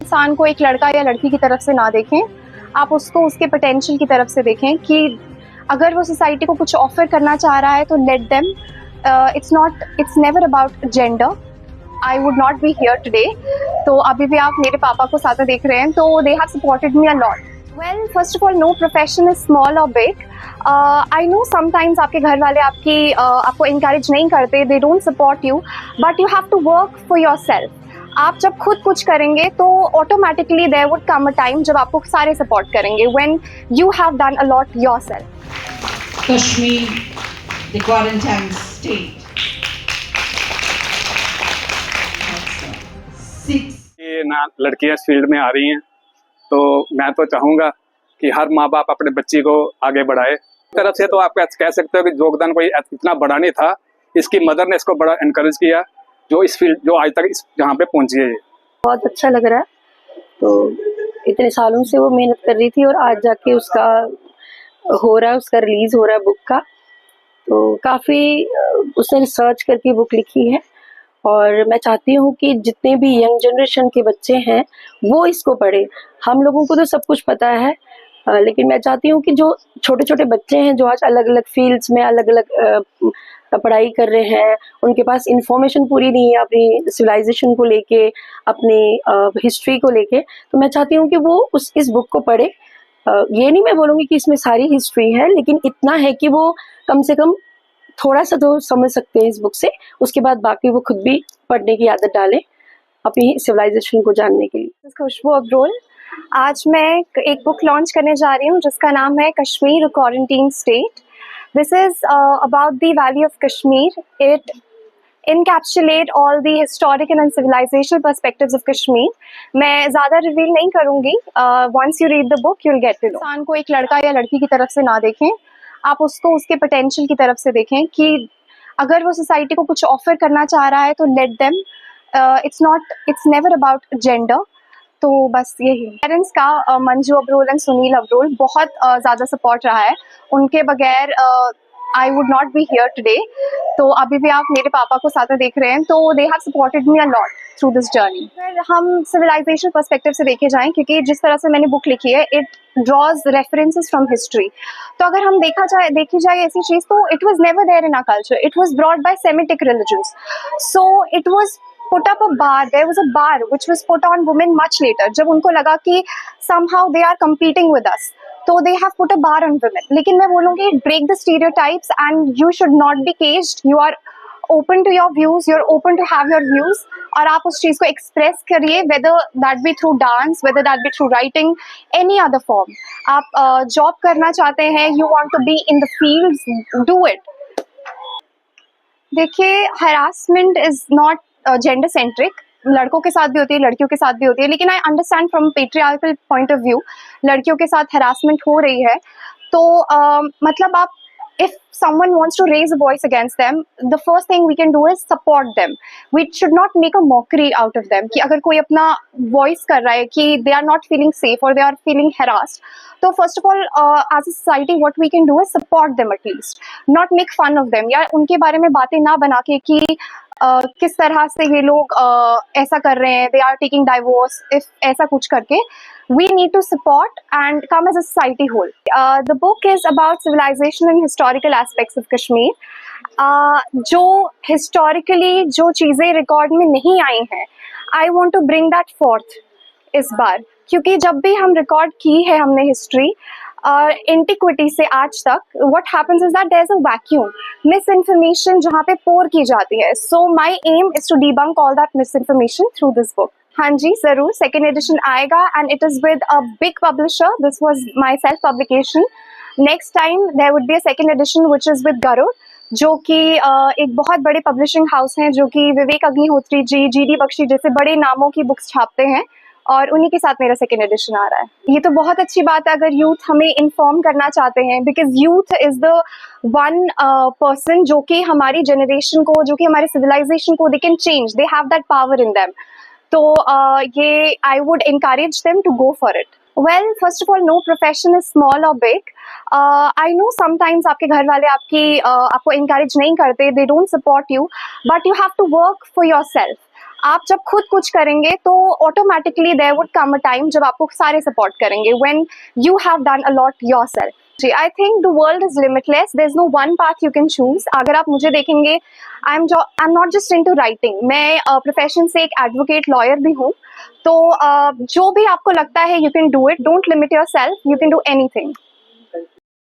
इंसान को एक लड़का या लड़की की तरफ से ना देखें, आप उसको उसके पोटेंशियल की तरफ से देखें कि अगर वो सोसाइटी को कुछ ऑफर करना चाह रहा है तो let them. It's never about gender. I would not be here today. तो अभी भी आप मेरे पापा को साथ देख रहे हैं, तो they have supported me a lot. Well, first of all, no profession is small और बिग. आई नो समटाइम्स आपके घर वाले आपको इंकरेज नहीं करते, they don't support you, but you have to work for yourself. आप जब खुद कुछ करेंगे तो automatically there would come a time जब आपको सारे सपोर्ट करेंगे, when you have done a lot yourself. Kashmir, the quarantine state. ये ना लड़कियां इस फील्ड में आ रही हैं, तो मैं तो चाहूँगा कि हर माँ बाप अपने बच्ची को आगे बढ़ाए. तरफ से तो आप कह सकते हो कि योगदान कोई इतना बड़ा नहीं था, इसकी मदर ने इसको बड़ा इनकरेज किया, जो इस फील्ड जो आज तक जहाँ पे पहुँची है. बहुत अच्छा लग रहा है. तो इतने सालों से वो मेहनत कर रही थी और आज जाके उसका रिलीज हो रहा है बुक का. तो काफ़ी उसने रिसर्च करके बुक लिखी है और मैं चाहती हूँ कि जितने भी यंग जनरेशन के बच्चे हैं वो इसको पढ़ें. हम लोगों को तो सब कुछ पता है, लेकिन मैं चाहती हूँ कि जो छोटे छोटे बच्चे हैं जो आज अलग अलग फील्ड्स में अलग अलग पढ़ाई कर रहे हैं, उनके पास इंफॉर्मेशन पूरी नहीं है अपनी सिविलाइजेशन को लेके, अपनी हिस्ट्री को लेके, तो मैं चाहती हूँ कि वो इस बुक को पढ़े. ये नहीं मैं बोलूँगी कि इसमें सारी हिस्ट्री है, लेकिन इतना है कि वो कम से कम थोड़ा सा तो समझ सकते हैं इस बुक से. उसके बाद बाकी वो खुद भी पढ़ने की आदत डालें अपनी सिविलाइजेशन को जानने के लिए. खुशबू अब्रोल. आज मैं एक बुक लॉन्च करने जा रही हूँ जिसका नाम है Kashmir, quarantine state. This is about the valley of Kashmir. It encapsulate all the historical and civilizational perspectives of Kashmir. मैं ज़्यादा रिवील नहीं करूँगी. Once you read the book, you'll get to know. इंसान को एक लड़का या लड़की की तरफ से ना देखें, आप उसको उसके पोटेंशियल की तरफ से देखें कि अगर वो सोसाइटी को कुछ ऑफर करना चाह रहा है तो let them. It's never about gender. तो बस यही. पेरेंट्स का मंजू अब्रोल एंड सुनील अब्रोल बहुत ज़्यादा सपोर्ट रहा है. उनके बगैर I would not be here today. तो अभी भी आप मेरे पापा को साथ देख रहे हैं, तो they have supported me a lot through this journey. अगर हम civilization perspective से देखे जाएं, क्योंकि जिस तरह से मैंने बुक लिखी है, it draws references from history. तो अगर हम देखी जाए ऐसी चीज़, तो it was never there in our culture. It was brought by Semitic religions. So it was put up a bar. There was a bar which was put on women much later. जब उनको लगा कि somehow they are competing with us, तो they have put a bar on women. लेकिन मैं बोलूँगी break the stereotypes and you should not be caged. You are open to your views. You're open to have your views. और आप उस चीज़ को express करिए, whether that be through dance, whether that be through writing, any other form. आप job करना चाहते हैं, you want to be in the fields, do it. देखिए, harassment is not gender centric. लड़कों के साथ भी होती है, लड़कियों के साथ भी होती है, लेकिन I understand from patriarchal point of view लड़कियों के साथ हरासमेंट हो रही है. तो मतलब आप, if someone wants to raise a voice against them, the first thing we can do is support them. We should not make a mockery out of them. कि अगर कोई अपना voice कर रहा है कि they are not feeling safe or they are feeling harassed, तो first of all, as a society, what we can do is support them at least, not make fun of them, या उनके बारे में बातें ना बना के कि किस तरह से ये लोग ऐसा कर रहे हैं, they are taking divorce, if ऐसा कुछ करके. We need to support and come as a society whole. The book is about civilization and historical aspects of Kashmir. जो historically जो चीज़ें रिकॉर्ड में नहीं आई हैं, I want to bring that forth इस बार, क्योंकि जब भी हम रिकॉर्ड की है हमने हिस्ट्री एंटिक्विटी से आज तक, what happens is that there's a vacuum, misinformation जहाँ पे पोर की जाती है. So my aim is to debunk all that misinformation through this book. हाँ जी, ज़रूर सेकेंड एडिशन आएगा and it is with a big publisher. This was my self publication. Next time there would be a second edition which is with Garud, जो कि एक बहुत बड़े publishing house हैं, जो कि विवेक अग्निहोत्री जी, GD बख्शी जैसे बड़े नामों की बुक्स छापते हैं, और उन्हीं के साथ मेरा सेकेंड एडिशन आ रहा है. ये तो बहुत अच्छी बात है अगर यूथ हमें इन्फॉर्म करना चाहते हैं, because youth is the one person जो कि हमारी जनरेशन को, जो कि हमारे सिविलाइजेशन को, they can change, they have that power in them. तो ये I would encourage them to go for it. Well, first of all, no profession is small or big. I know sometimes आपके घर वाले आपको encourage नहीं करते, they don't support you, but you have to work for yourself. आप जब खुद कुछ करेंगे तो automatically there would come a time जब आपको सारे सपोर्ट करेंगे, when you have done a lot yourself. जी, I think the world is limitless, there is no one path you can choose. अगर आप मुझे देखेंगे, I am not just into writing, मैं प्रोफेशन से एक एडवोकेट लॉयर भी हूँ। तो जो भी आपको लगता है you can do it, don't limit yourself, you can do anything.